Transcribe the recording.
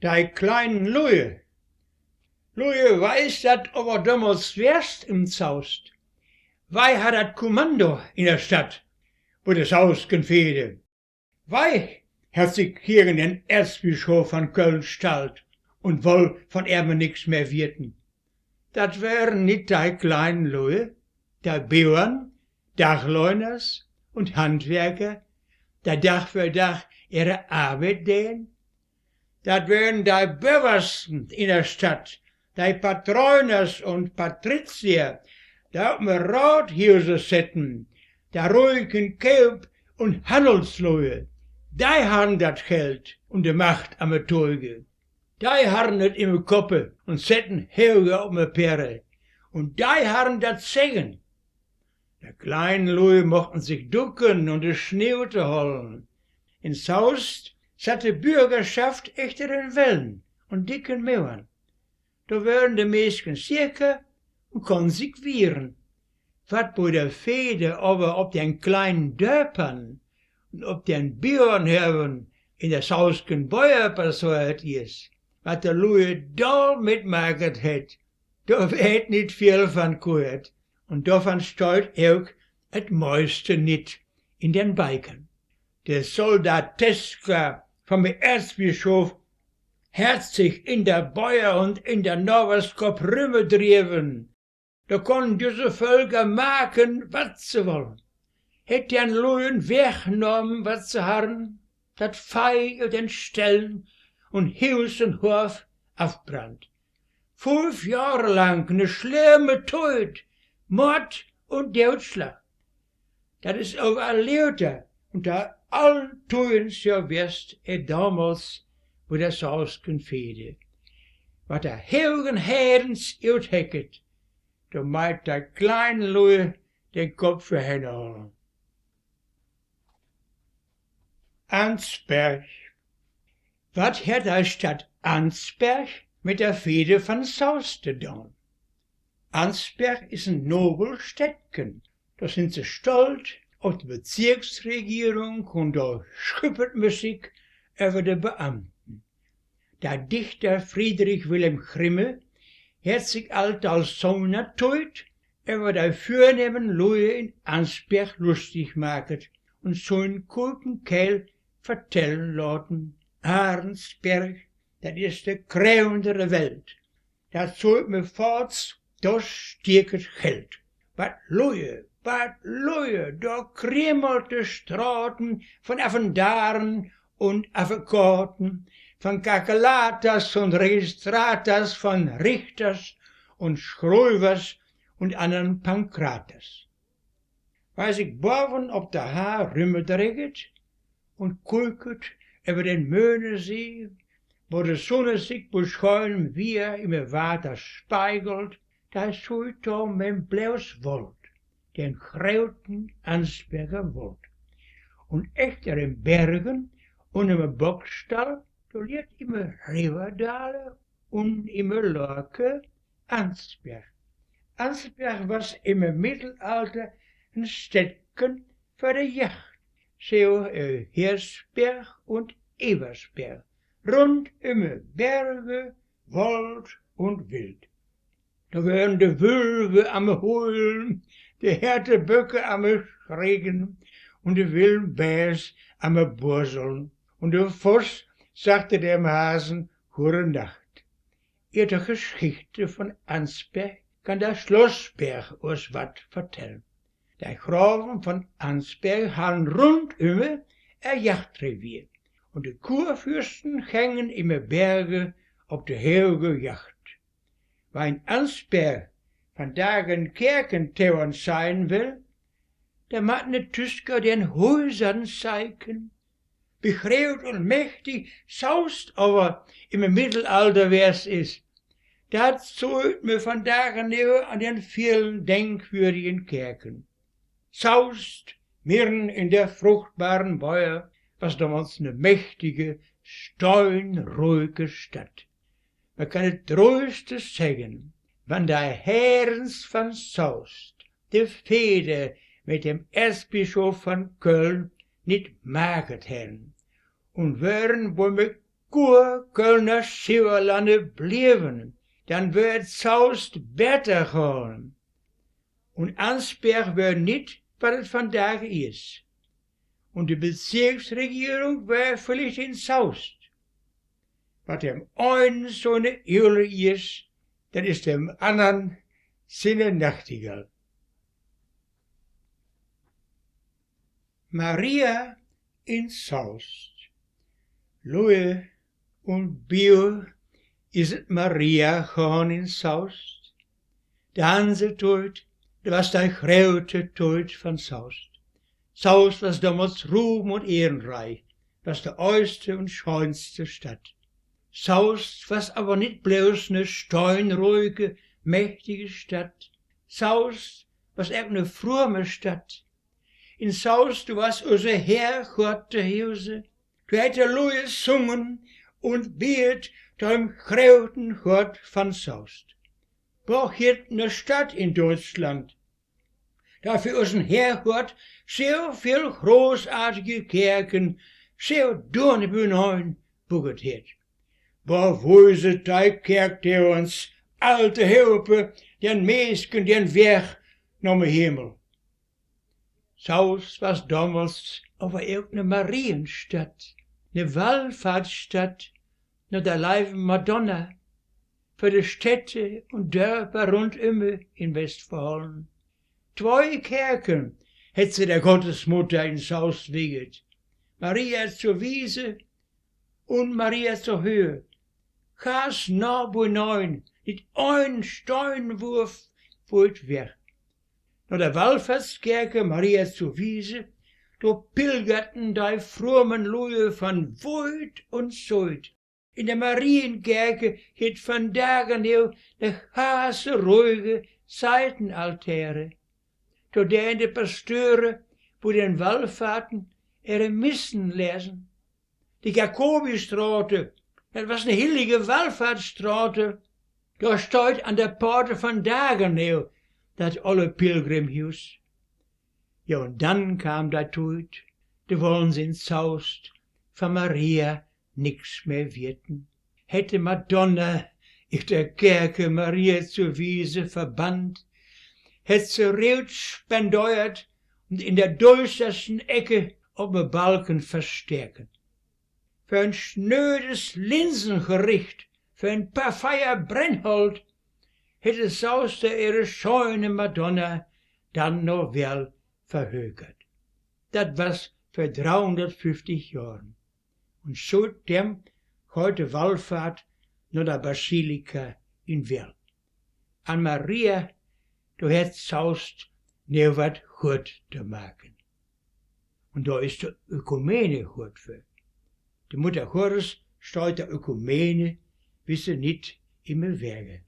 dei kleinen Luje. Luje weiß dat aber damals wärst im Zaust. Wei hat dat Kommando in der Stadt, wo das Haus gefehde. Wei hat sich hier in den Erzbischof von Köln stalt und woll von Erben nix mehr wirten. Dat wären nit dei kleinen Luje, dei Bauern, Dachleuners und Handwerker, der Tag für Tag ihre Arbeit dehen. Dat wären dei Bürgersten in der Stadt, dei Patroners und Patrizier, da auf me Rathhäuser sitten, der ruhigen Kelb und Handelsleute, dei han dat Geld und de Macht am Tolge. Dei harren et im Koppe und setten Heuge auf me Perre, und dei harren dat Segen. Der kleinen Luje mochten sich ducken und de Schneute holen. Ins Haus satt de Bürgerschaft echter in Wellen und dicken Mauern. Da wären de Mäschen circa und konnten sich wehren. Wat bei der Fehde aber ob den kleinen Dörpern und ob den Bauernherren in der Sausken Bäuer passiert is, wat der Luje da mitmaket het, da wird nit viel van gehört, und davon steut auch et meiste nit in den Balken. Der Soldateska vom Erzbischof hat sich in der Bäuer und in der Norwerskop Rümme driven. Da konnten diese Völker machen, wat sie wollen. Hätt den Lujen weggenommen, wat sie harren, dat Fei und den Stellen und Haus und Hof afbrannt. 5 Jahre lang ne schlimme Tod, Mord und Totschlag. Dat is overleefd und da allen Tuens ja west damals, wo das Haus gefehde. Wat der Heugen Herrens uitheket, da meint der kleine Luje den Kopf für hinholen. Ansberg. Wat hat die Stadt Ansberg mit der Fehde von Saus getan? Ansberg ist ein Nobelstädtchen. Da sind sie stolz auf die Bezirksregierung und da schüppert man sich über die Beamten. Der Dichter Friedrich Wilhelm Grimme hat sich alt als Sohn tot über die vornehmen Leute in Ansberg lustig gemacht und so einen guten Kerl vertellen lassen. Arnsberg, das ist der Krähen der Welt. Das zahlt mir fort, das stärket Geld. Wat Leute, da kriemelte Straten von Affendaren und Affekorten, von Kakelatas und Registratas, von Richters und Schreuvers und anderen Pankrates. Weil sich boven op der Haar Rümme dreget und kulket über den Möhnesee, wo die Sonne sich beschäumen wie im Water spiegelt, da schult da mein blaues Wald, den grauten Ansberger Wald. Und echter in Bergen und im Bockstall, da liegt immer Riverdale und immer Lorke Ansberg. Ansberg was im Mittelalter ein Städtchen für die Yacht, so Hersberg und Eversberg, rund immer Berge, Wald und Wild. Da wären die Wölfe am Heulen, die Härteböcke am Schrägen und die wilden Bärs am Burseln. Und der Voss sagte dem Hasen, hure Nacht. Ihre Geschichte von Ansberg kann der Schlossberg uns wat vertellen. Die Grafen von Ansberg haben rundum ein Jachtrevier und die Kurfürsten hängen in den Bergen auf der Heuge Jacht. Weil in Ansberg vandaag een kerkentoren sein will, der macht ne Tüsker den Häusern zeigen. Begräbt und mächtig saust aber im Mittelalter wär's ist. Dat zollt mir vandaag an den vielen denkwürdigen Kerken. Saust mitten in der fruchtbaren Bäuer was damals ne mächtige, steinruhige Stadt. Man kann het tröstes sagen, wann der Herrens von Saust die Fehde mit dem Erzbischof von Köln nicht maget hätten und wären wohl mit Gur Kölner Schieberlande blieben, dann wird Zaust besser gaan. Und Ansberg wird nicht, was es vandaag ist. Und die Bezirksregierung wäre vielleicht in Zaust. Was dem einen so eine Eule ist, das ist dem anderen seine Nachtigall. Maria in Zaust. Louis und Bio is het Maria gaan in Zaust. De Hansetoid, dat was de grote toid van Zaust. Zaust was damals Ruhm und ehrenreich, was de oudste und schönste Stadt. Zaust was aber nicht bloß ne steinruhige, mächtige Stadt. Zaust was auch ne fromme Stadt. In Zaust, du was unser Herr Gott de Hause, du hätte Louis sungen und biet dem großen Gott von Zaust. Braucht hier ne Stadt in Deutschland. Dafür ist ein Herrgott so viel großartige Kerken, so Dornebühnen buget het. Wo woise die Kerk der uns alte Hilfe, den Meesken, den Weg nach Himmel. Zaust was damals aber irgendeine Marienstadt, ne Wallfahrtsstadt, nach der Leiben Madonna, für die Städte und Dörfer rundum in Westfalen. 2 Kerken hätt sie der Gottesmutter in Zaust wieget. Maria zur Wiese und Maria zur Höhe. Gas nah beneun, nicht ein Steinwurf weit weg. Nach der Wallfahrtskerke Maria zur Wiese, da pilgerten die frommen Leute von weit und Zeit. In der Marienkerke het vandaag ne hase ruhige Seitenaltäre. Da der in de Pasteure, wo den Wallfahrten ihre Missen lesen. Die Jakobistraße, das was ne heilige Wallfahrtsstraße, da steht an der Porte von Dagenau dat olle Pilgrimhus. Ja, und dann kam der Tod, de wollen sie in Zaust, von Maria nix mehr wirten. Hätte Madonna in der Kerke Maria zur Wiese verbannt, hätt sie Rot spendeuert und in der düstersten Ecke auf dem Balken verstärken. Für ein schnödes Linsengericht, für ein paar Feier Brennhold, hätte Zaust ihre scheune Madonna dann noch wel verhögert. Dat was für 350 Jahren. Und so dem heute Wallfahrt nach der Basilika in Wel. An Maria, du hättest Zaust ne wat gut zu machen. Und da ist die Ökumene gut für. Die Mutter Gottes steht der Ökumene, wisse nicht immer Wege.